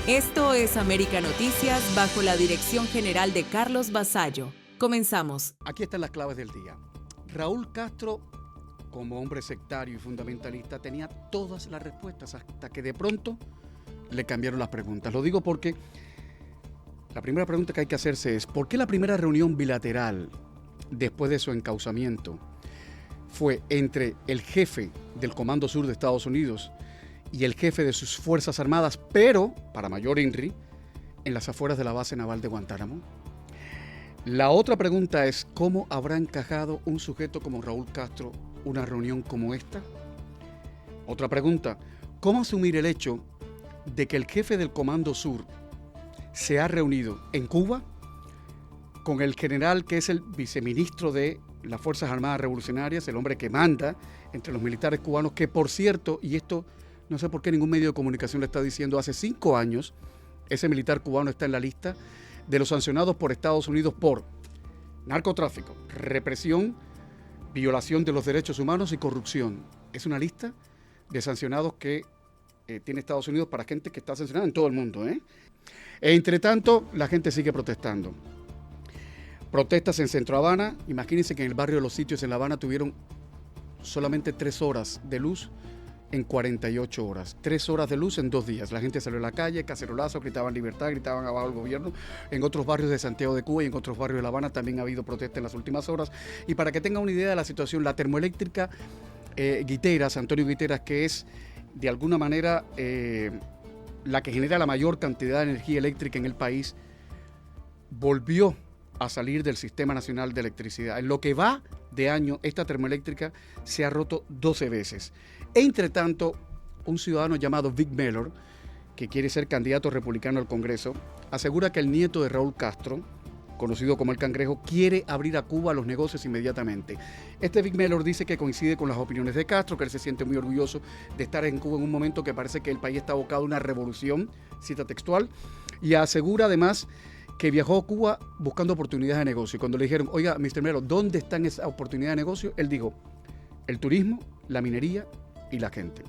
Esto es América Noticias bajo la dirección general de Carlos Vasallo. Comenzamos. Aquí están las claves del día. Raúl Castro, como hombre sectario y fundamentalista, tenía todas las respuestas hasta que de pronto le cambiaron las preguntas. Lo digo porque la primera pregunta que hay que hacerse es: ¿por qué la primera reunión bilateral después de su encauzamiento fue entre el jefe del Comando Sur de Estados Unidos y el jefe de sus Fuerzas Armadas, pero, para mayor INRI, en las afueras de la base naval de Guantánamo? La otra pregunta es: ¿cómo habrá encajado un sujeto como Raúl Castro una reunión como esta? Otra pregunta: ¿cómo asumir el hecho de que el jefe del Comando Sur se ha reunido en Cuba con el general que es el viceministro de las Fuerzas Armadas Revolucionarias, el hombre que manda entre los militares cubanos, que por cierto, y esto no sé por qué ningún medio de comunicación le está diciendo, hace 5 años ese militar cubano está en la lista de los sancionados por Estados Unidos por narcotráfico, represión, violación de los derechos humanos y corrupción? Es una lista de sancionados que tiene Estados Unidos para gente que está sancionada en todo el mundo, E entre tanto, la gente sigue protestando. Protestas en Centro Habana. Imagínense que en el barrio de Los Sitios en La Habana tuvieron solamente 3 horas de luz en 48 horas. 3 horas de luz en 2 días. La gente salió a la calle, cacerolazos, gritaban libertad, gritaban abajo el gobierno. En otros barrios de Santiago de Cuba y en otros barrios de La Habana también ha habido protestas en las últimas horas. Y para que tengan una idea de la situación, la termoeléctrica Guiteras, Antonio Guiteras, que es de alguna manera la que genera la mayor cantidad de energía eléctrica en el país, volvió a salir del Sistema Nacional de Electricidad. En lo que va de año, esta termoeléctrica se ha roto 12 veces. Entre tanto, un ciudadano llamado Vic Mellor, que quiere ser candidato republicano al Congreso, asegura que el nieto de Raúl Castro, conocido como el Cangrejo, quiere abrir a Cuba los negocios inmediatamente. Este Vic Mellor dice que coincide con las opiniones de Castro, que él se siente muy orgulloso de estar en Cuba en un momento que parece que el país está abocado a una revolución, cita textual, y asegura además que viajó a Cuba buscando oportunidades de negocio. Y cuando le dijeron: oiga, Mr. Mellor, ¿dónde están esas oportunidades de negocio?, él dijo: el turismo, la minería y la gente.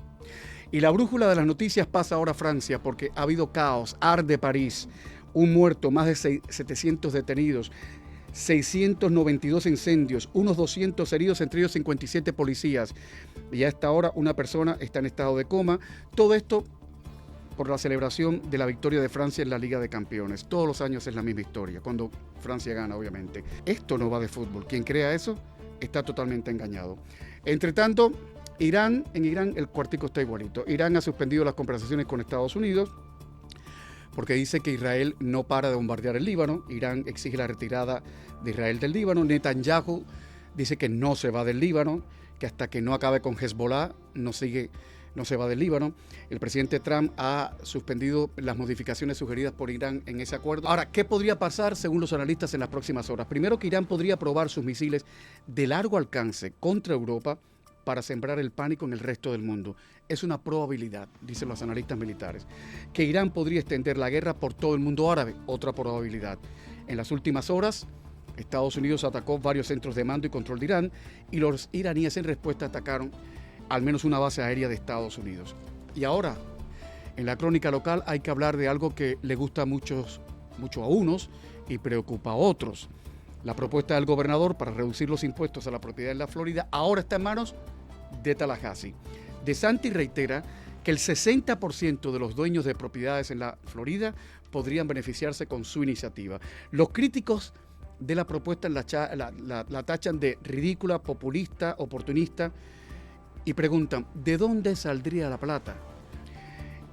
Y la brújula de las noticias pasa ahora a Francia, porque ha habido caos, arde París, un muerto, más de 700 detenidos, 692 incendios, unos 200 heridos, entre ellos 57 policías. Y a esta hora una persona está en estado de coma. Todo esto por la celebración de la victoria de Francia en la Liga de Campeones. Todos los años es la misma historia, cuando Francia gana, obviamente. Esto no va de fútbol. Quien crea eso está totalmente engañado. Entre tanto, en Irán el cuartico está igualito. Irán ha suspendido las conversaciones con Estados Unidos porque dice que Israel no para de bombardear el Líbano. Irán exige la retirada de Israel del Líbano. Netanyahu dice que no se va del Líbano, que hasta que no acabe con Hezbollah no se va del Líbano. El presidente Trump ha suspendido las modificaciones sugeridas por Irán en ese acuerdo. Ahora, ¿qué podría pasar según los analistas en las próximas horas? Primero, que Irán podría probar sus misiles de largo alcance contra Europa para sembrar el pánico en el resto del mundo. Es una probabilidad, dicen los analistas militares. Que Irán podría extender la guerra por todo el mundo árabe, otra probabilidad. En las últimas horas, Estados Unidos atacó varios centros de mando y control de Irán, y los iraníes en respuesta atacaron al menos una base aérea de Estados Unidos. Y ahora, en la crónica local hay que hablar de algo que le gusta mucho a unos y preocupa a otros. La propuesta del gobernador para reducir los impuestos a la propiedad en la Florida ahora está en manos de Tallahassee. DeSantis reitera que el 60% de los dueños de propiedades en la Florida podrían beneficiarse con su iniciativa. Los críticos de la propuesta la tachan de ridícula, populista, oportunista, y preguntan: ¿de dónde saldría la plata?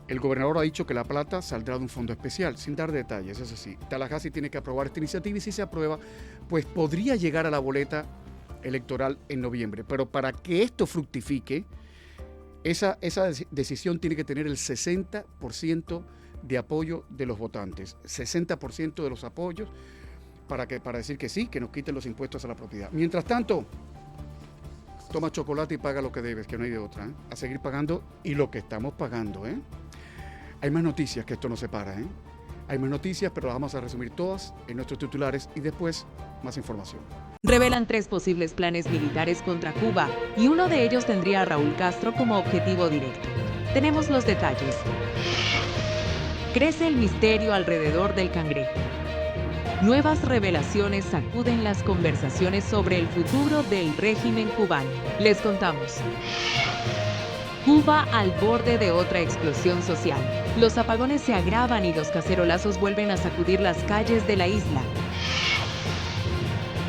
El gobernador ha dicho que la plata saldrá de un fondo especial, sin dar detalles, eso sí. Tallahassee tiene que aprobar esta iniciativa, y si se aprueba, pues podría llegar a la boleta electoral en noviembre. Pero para que esto fructifique, esa decisión tiene que tener el 60% de apoyo de los votantes, 60% de los apoyos para decir que sí, que nos quiten los impuestos a la propiedad. Mientras tanto, toma chocolate y paga lo que debes, que no hay de otra, a seguir pagando, y lo que estamos pagando, Hay más noticias, que esto no se para, Hay más noticias, pero las vamos a resumir todas en nuestros titulares y después más información. Revelan 3 posibles planes militares contra Cuba y uno de ellos tendría a Raúl Castro como objetivo directo. Tenemos los detalles. Crece el misterio alrededor del cangrejo. Nuevas revelaciones sacuden las conversaciones sobre el futuro del régimen cubano. Les contamos. Cuba al borde de otra explosión social. Los apagones se agravan y los cacerolazos vuelven a sacudir las calles de la isla.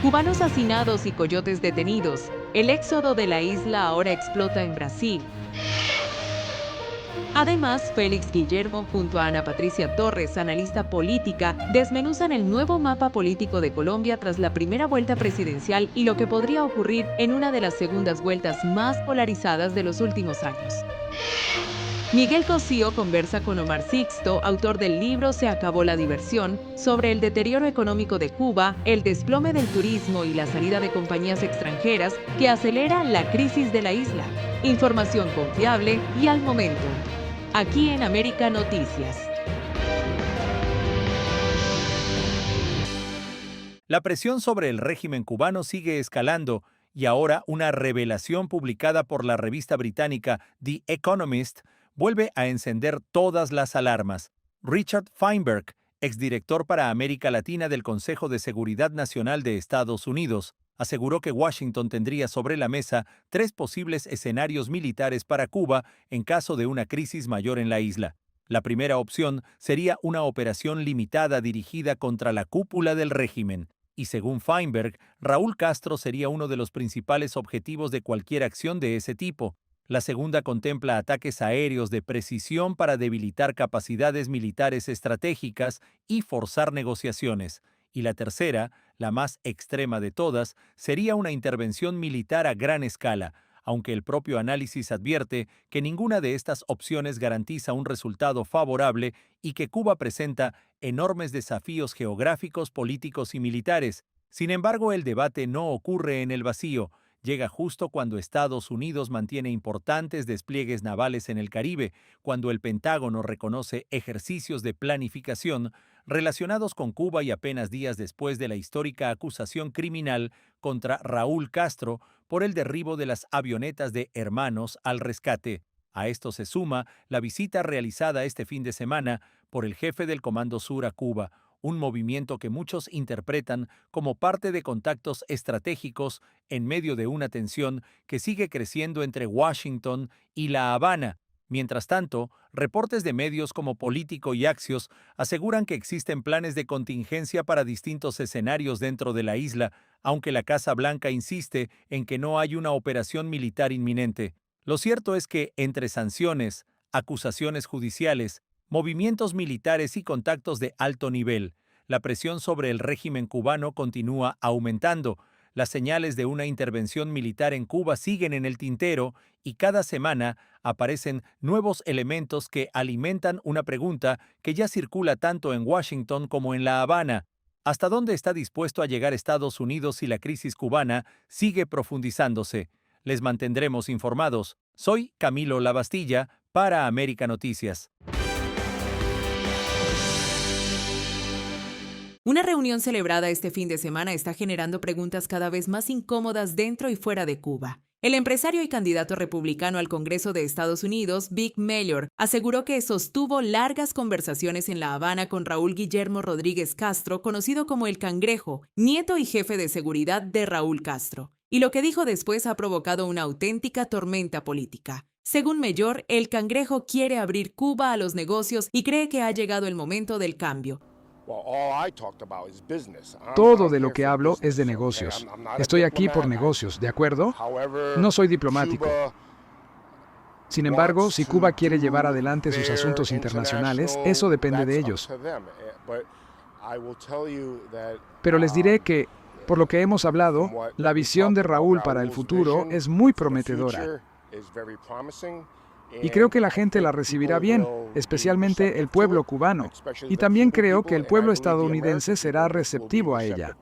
Cubanos hacinados y coyotes detenidos. El éxodo de la isla ahora explota en Brasil. Además, Félix Guillermo junto a Ana Patricia Torres, analista política, desmenuzan el nuevo mapa político de Colombia tras la primera vuelta presidencial y lo que podría ocurrir en una de las segundas vueltas más polarizadas de los últimos años. Miguel Cosío conversa con Omar Sixto, autor del libro Se acabó la diversión, sobre el deterioro económico de Cuba, el desplome del turismo y la salida de compañías extranjeras que acelera la crisis de la isla. Información confiable y al momento. Aquí en América Noticias. La presión sobre el régimen cubano sigue escalando y ahora una revelación publicada por la revista británica The Economist vuelve a encender todas las alarmas. Richard Feinberg, exdirector para América Latina del Consejo de Seguridad Nacional de Estados Unidos, aseguró que Washington tendría sobre la mesa 3 posibles escenarios militares para Cuba en caso de una crisis mayor en la isla. La primera opción sería una operación limitada dirigida contra la cúpula del régimen. Y según Feinberg, Raúl Castro sería uno de los principales objetivos de cualquier acción de ese tipo. La segunda contempla ataques aéreos de precisión para debilitar capacidades militares estratégicas y forzar negociaciones. Y la tercera, la más extrema de todas, sería una intervención militar a gran escala, aunque el propio análisis advierte que ninguna de estas opciones garantiza un resultado favorable y que Cuba presenta enormes desafíos geográficos, políticos y militares. Sin embargo, el debate no ocurre en el vacío. Llega justo cuando Estados Unidos mantiene importantes despliegues navales en el Caribe, cuando el Pentágono reconoce ejercicios de planificación relacionados con Cuba y apenas días después de la histórica acusación criminal contra Raúl Castro por el derribo de las avionetas de Hermanos al Rescate. A esto se suma la visita realizada este fin de semana por el jefe del Comando Sur a Cuba, un movimiento que muchos interpretan como parte de contactos estratégicos en medio de una tensión que sigue creciendo entre Washington y La Habana. Mientras tanto, reportes de medios como Político y Axios aseguran que existen planes de contingencia para distintos escenarios dentro de la isla, aunque la Casa Blanca insiste en que no hay una operación militar inminente. Lo cierto es que entre sanciones, acusaciones judiciales, movimientos militares y contactos de alto nivel, la presión sobre el régimen cubano continúa aumentando. Las señales de una intervención militar en Cuba siguen en el tintero y cada semana aparecen nuevos elementos que alimentan una pregunta que ya circula tanto en Washington como en La Habana. ¿Hasta dónde está dispuesto a llegar Estados Unidos si la crisis cubana sigue profundizándose? Les mantendremos informados. Soy Camilo Lavastilla para América Noticias. Una reunión celebrada este fin de semana está generando preguntas cada vez más incómodas dentro y fuera de Cuba. El empresario y candidato republicano al Congreso de Estados Unidos, Vic Mayor, aseguró que sostuvo largas conversaciones en La Habana con Raúl Guillermo Rodríguez Castro, conocido como El Cangrejo, nieto y jefe de seguridad de Raúl Castro. Y lo que dijo después ha provocado una auténtica tormenta política. Según Mayor, El Cangrejo quiere abrir Cuba a los negocios y cree que ha llegado el momento del cambio. Todo de lo que hablo es de negocios. Estoy aquí por negocios, ¿de acuerdo? No soy diplomático. Sin embargo, si Cuba quiere llevar adelante sus asuntos internacionales, eso depende de ellos. Pero les diré que, por lo que hemos hablado, la visión de Raúl para el futuro es muy prometedora. Y creo que la gente la recibirá bien, especialmente el pueblo cubano. Y también creo que el pueblo estadounidense será receptivo a ella.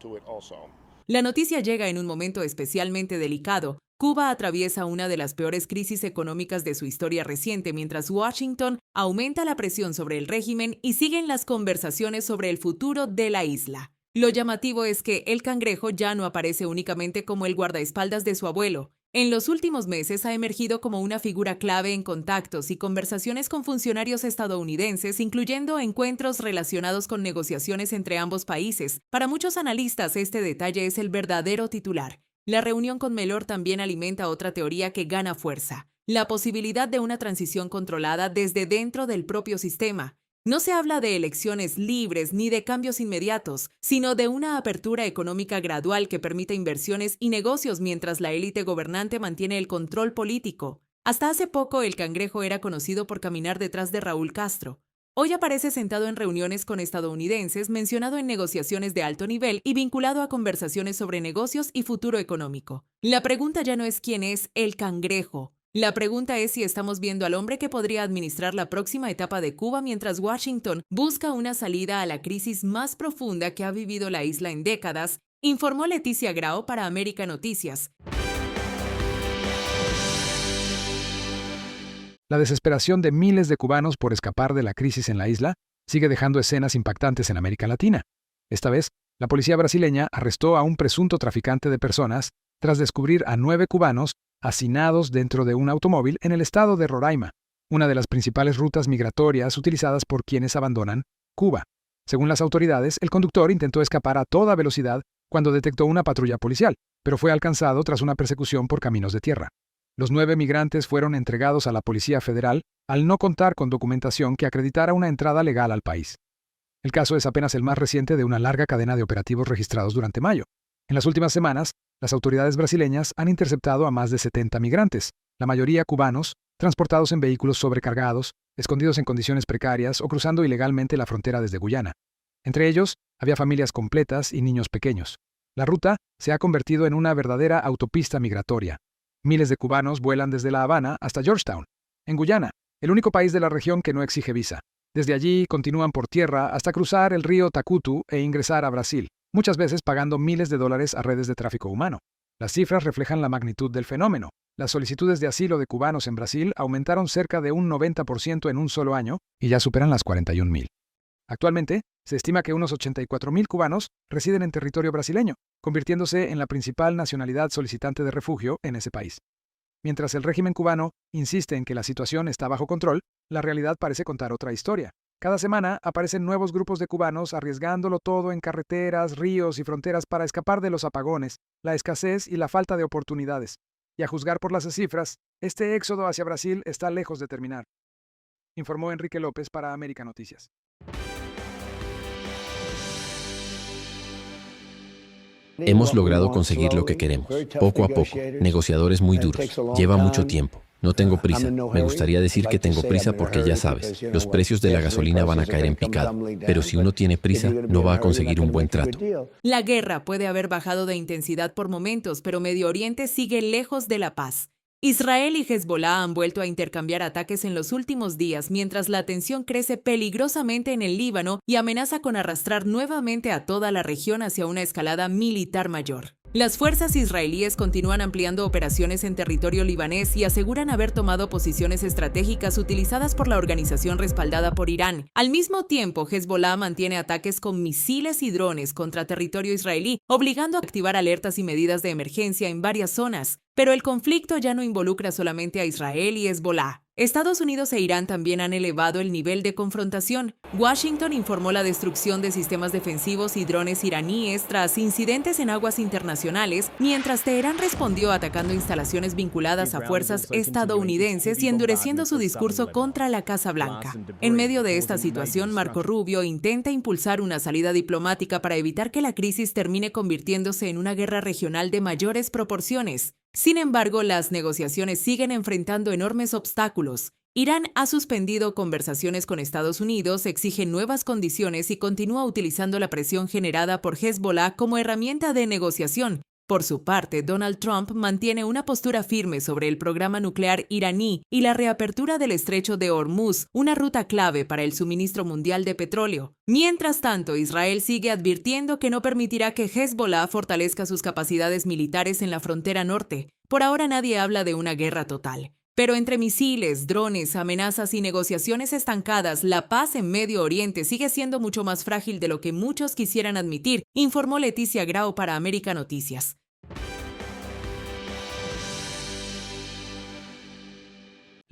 La noticia llega en un momento especialmente delicado. Cuba atraviesa una de las peores crisis económicas de su historia reciente, mientras Washington aumenta la presión sobre el régimen y siguen las conversaciones sobre el futuro de la isla. Lo llamativo es que El Cangrejo ya no aparece únicamente como el guardaespaldas de su abuelo. En los últimos meses ha emergido como una figura clave en contactos y conversaciones con funcionarios estadounidenses, incluyendo encuentros relacionados con negociaciones entre ambos países. Para muchos analistas, este detalle es el verdadero titular. La reunión con Mellor también alimenta otra teoría que gana fuerza: la posibilidad de una transición controlada desde dentro del propio sistema. No se habla de elecciones libres ni de cambios inmediatos, sino de una apertura económica gradual que permita inversiones y negocios mientras la élite gobernante mantiene el control político. Hasta hace poco, el Cangrejo era conocido por caminar detrás de Raúl Castro. Hoy aparece sentado en reuniones con estadounidenses, mencionado en negociaciones de alto nivel y vinculado a conversaciones sobre negocios y futuro económico. La pregunta ya no es quién es el Cangrejo. La pregunta es si estamos viendo al hombre que podría administrar la próxima etapa de Cuba mientras Washington busca una salida a la crisis más profunda que ha vivido la isla en décadas, informó Leticia Grau para América Noticias. La desesperación de miles de cubanos por escapar de la crisis en la isla sigue dejando escenas impactantes en América Latina. Esta vez, la policía brasileña arrestó a un presunto traficante de personas tras descubrir a 9 cubanos hacinados dentro de un automóvil en el estado de Roraima, una de las principales rutas migratorias utilizadas por quienes abandonan Cuba. Según las autoridades, el conductor intentó escapar a toda velocidad cuando detectó una patrulla policial, pero fue alcanzado tras una persecución por caminos de tierra. Los 9 migrantes fueron entregados a la Policía Federal al no contar con documentación que acreditara una entrada legal al país. El caso es apenas el más reciente de una larga cadena de operativos registrados durante mayo. En las últimas semanas, las autoridades brasileñas han interceptado a más de 70 migrantes, la mayoría cubanos, transportados en vehículos sobrecargados, escondidos en condiciones precarias o cruzando ilegalmente la frontera desde Guyana. Entre ellos, había familias completas y niños pequeños. La ruta se ha convertido en una verdadera autopista migratoria. Miles de cubanos vuelan desde La Habana hasta Georgetown, en Guyana, el único país de la región que no exige visa. Desde allí continúan por tierra hasta cruzar el río Tacutu e ingresar a Brasil, muchas veces pagando miles de dólares a redes de tráfico humano. Las cifras reflejan la magnitud del fenómeno. Las solicitudes de asilo de cubanos en Brasil aumentaron cerca de un 90% en un solo año y ya superan las 41,000. Actualmente, se estima que unos 84,000 cubanos residen en territorio brasileño, convirtiéndose en la principal nacionalidad solicitante de refugio en ese país. Mientras el régimen cubano insiste en que la situación está bajo control, la realidad parece contar otra historia. Cada semana aparecen nuevos grupos de cubanos arriesgándolo todo en carreteras, ríos y fronteras para escapar de los apagones, la escasez y la falta de oportunidades. Y a juzgar por las cifras, este éxodo hacia Brasil está lejos de terminar, informó Enrique López para América Noticias. Hemos logrado conseguir lo que queremos, poco a poco, negociadores muy duros. Lleva mucho tiempo. No tengo prisa. Me gustaría decir que tengo prisa porque ya sabes, los precios de la gasolina van a caer en picada. Pero si uno tiene prisa, no va a conseguir un buen trato. La guerra puede haber bajado de intensidad por momentos, pero Medio Oriente sigue lejos de la paz. Israel y Hezbollah han vuelto a intercambiar ataques en los últimos días, mientras la tensión crece peligrosamente en el Líbano y amenaza con arrastrar nuevamente a toda la región hacia una escalada militar mayor. Las fuerzas israelíes continúan ampliando operaciones en territorio libanés y aseguran haber tomado posiciones estratégicas utilizadas por la organización respaldada por Irán. Al mismo tiempo, Hezbollah mantiene ataques con misiles y drones contra territorio israelí, obligando a activar alertas y medidas de emergencia en varias zonas. Pero el conflicto ya no involucra solamente a Israel y Hezbollah. Estados Unidos e Irán también han elevado el nivel de confrontación. Washington informó la destrucción de sistemas defensivos y drones iraníes tras incidentes en aguas internacionales, mientras Teherán respondió atacando instalaciones vinculadas a fuerzas estadounidenses y endureciendo su discurso contra la Casa Blanca. En medio de esta situación, Marco Rubio intenta impulsar una salida diplomática para evitar que la crisis termine convirtiéndose en una guerra regional de mayores proporciones. Sin embargo, las negociaciones siguen enfrentando enormes obstáculos. Irán ha suspendido conversaciones con Estados Unidos, exige nuevas condiciones y continúa utilizando la presión generada por Hezbollah como herramienta de negociación. Por su parte, Donald Trump mantiene una postura firme sobre el programa nuclear iraní y la reapertura del estrecho de Hormuz, una ruta clave para el suministro mundial de petróleo. Mientras tanto, Israel sigue advirtiendo que no permitirá que Hezbollah fortalezca sus capacidades militares en la frontera norte. Por ahora nadie habla de una guerra total. Pero entre misiles, drones, amenazas y negociaciones estancadas, la paz en Medio Oriente sigue siendo mucho más frágil de lo que muchos quisieran admitir, informó Leticia Grau para América Noticias.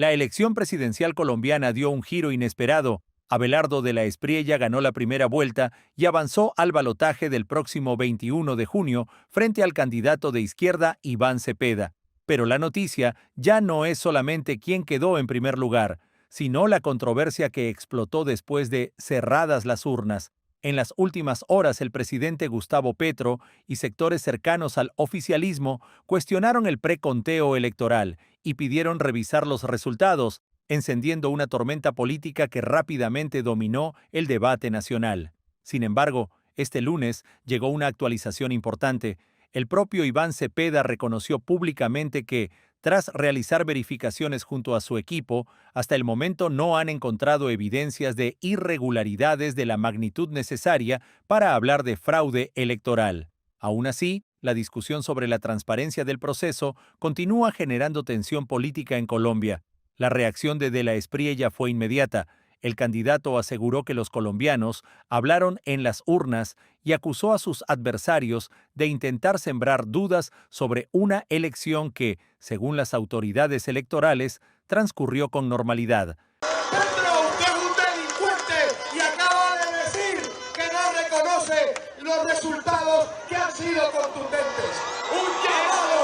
La elección presidencial colombiana dio un giro inesperado. Abelardo de la Espriella ganó la primera vuelta y avanzó al balotaje del próximo 21 de junio frente al candidato de izquierda Iván Cepeda. Pero la noticia ya no es solamente quién quedó en primer lugar, sino la controversia que explotó después de cerradas las urnas. En las últimas horas, el presidente Gustavo Petro y sectores cercanos al oficialismo cuestionaron el preconteo electoral y pidieron revisar los resultados, encendiendo una tormenta política que rápidamente dominó el debate nacional. Sin embargo, este lunes llegó una actualización importante. El propio Iván Cepeda reconoció públicamente que, tras realizar verificaciones junto a su equipo, hasta el momento no han encontrado evidencias de irregularidades de la magnitud necesaria para hablar de fraude electoral. Aún así, la discusión sobre la transparencia del proceso continúa generando tensión política en Colombia. La reacción de la Espriella fue inmediata. El candidato aseguró que los colombianos hablaron en las urnas y acusó a sus adversarios de intentar sembrar dudas sobre una elección que, según las autoridades electorales, transcurrió con normalidad. Petro, usted es un delincuente y acaba de decir que no reconoce los resultados que han sido contundentes. Un llamado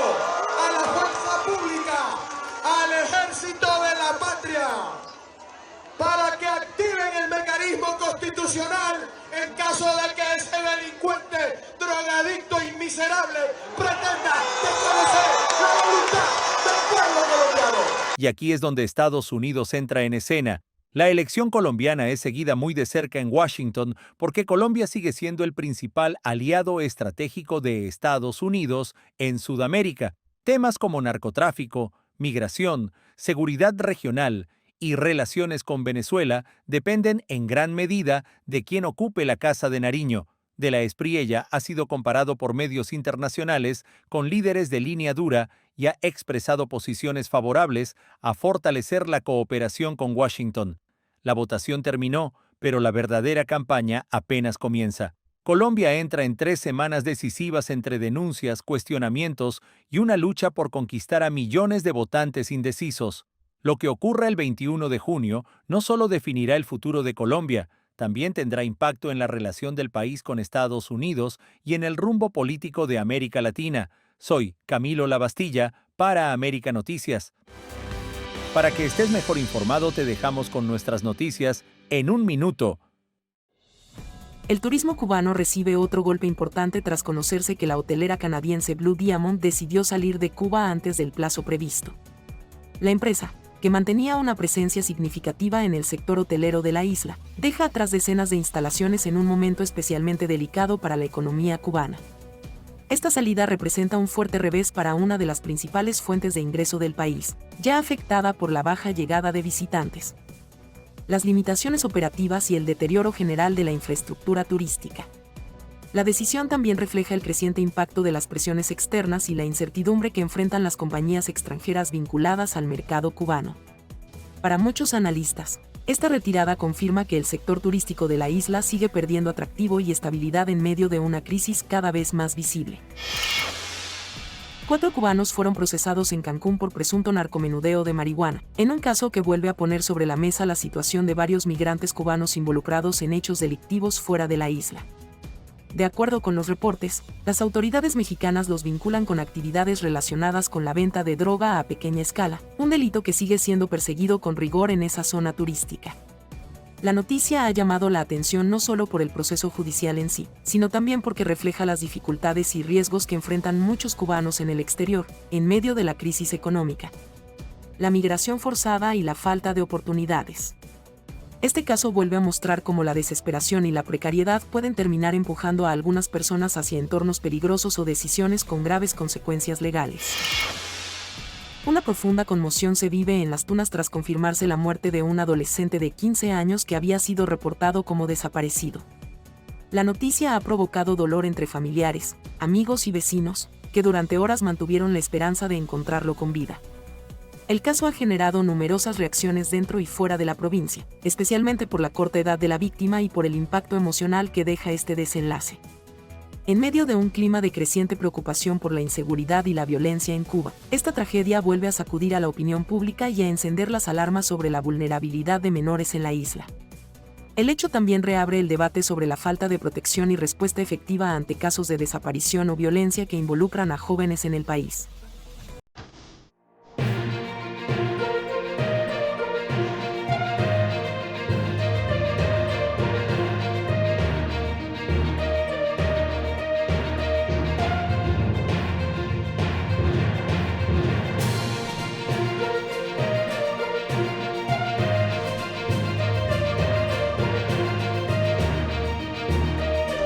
a la fuerza pública, al ejército de la patria, para que activen el mecanismo constitucional en caso de que ese delincuente, drogadicto y miserable pretenda desconocer la voluntad del pueblo colombiano. Y aquí es donde Estados Unidos entra en escena. La elección colombiana es seguida muy de cerca en Washington porque Colombia sigue siendo el principal aliado estratégico de Estados Unidos en Sudamérica. Temas como narcotráfico, migración, seguridad regional y relaciones con Venezuela dependen en gran medida de quién ocupe la Casa de Nariño. De la Espriella ha sido comparado por medios internacionales con líderes de línea dura y ha expresado posiciones favorables a fortalecer la cooperación con Washington. La votación terminó, pero la verdadera campaña apenas comienza. Colombia entra en 3 semanas decisivas entre denuncias, cuestionamientos y una lucha por conquistar a millones de votantes indecisos. Lo que ocurra el 21 de junio no solo definirá el futuro de Colombia, también tendrá impacto en la relación del país con Estados Unidos y en el rumbo político de América Latina. Soy Camilo Lavastilla para América Noticias. Para que estés mejor informado, te dejamos con nuestras noticias en un minuto. El turismo cubano recibe otro golpe importante tras conocerse que la hotelera canadiense Blue Diamond decidió salir de Cuba antes del plazo previsto. La empresa, que mantenía una presencia significativa en el sector hotelero de la isla, deja atrás decenas de instalaciones en un momento especialmente delicado para la economía cubana. Esta salida representa un fuerte revés para una de las principales fuentes de ingreso del país, ya afectada por la baja llegada de visitantes, las limitaciones operativas y el deterioro general de la infraestructura turística. La decisión también refleja el creciente impacto de las presiones externas y la incertidumbre que enfrentan las compañías extranjeras vinculadas al mercado cubano. Para muchos analistas, esta retirada confirma que el sector turístico de la isla sigue perdiendo atractivo y estabilidad en medio de una crisis cada vez más visible. 4 cubanos fueron procesados en Cancún por presunto narcomenudeo de marihuana, en un caso que vuelve a poner sobre la mesa la situación de varios migrantes cubanos involucrados en hechos delictivos fuera de la isla. De acuerdo con los reportes, las autoridades mexicanas los vinculan con actividades relacionadas con la venta de droga a pequeña escala, un delito que sigue siendo perseguido con rigor en esa zona turística. La noticia ha llamado la atención no solo por el proceso judicial en sí, sino también porque refleja las dificultades y riesgos que enfrentan muchos cubanos en el exterior, en medio de la crisis económica, la migración forzada y la falta de oportunidades. Este caso vuelve a mostrar cómo la desesperación y la precariedad pueden terminar empujando a algunas personas hacia entornos peligrosos o decisiones con graves consecuencias legales. Una profunda conmoción se vive en Las Tunas tras confirmarse la muerte de un adolescente de 15 años que había sido reportado como desaparecido. La noticia ha provocado dolor entre familiares, amigos y vecinos, que durante horas mantuvieron la esperanza de encontrarlo con vida. El caso ha generado numerosas reacciones dentro y fuera de la provincia, especialmente por la corta edad de la víctima y por el impacto emocional que deja este desenlace. En medio de un clima de creciente preocupación por la inseguridad y la violencia en Cuba, esta tragedia vuelve a sacudir a la opinión pública y a encender las alarmas sobre la vulnerabilidad de menores en la isla. El hecho también reabre el debate sobre la falta de protección y respuesta efectiva ante casos de desaparición o violencia que involucran a jóvenes en el país.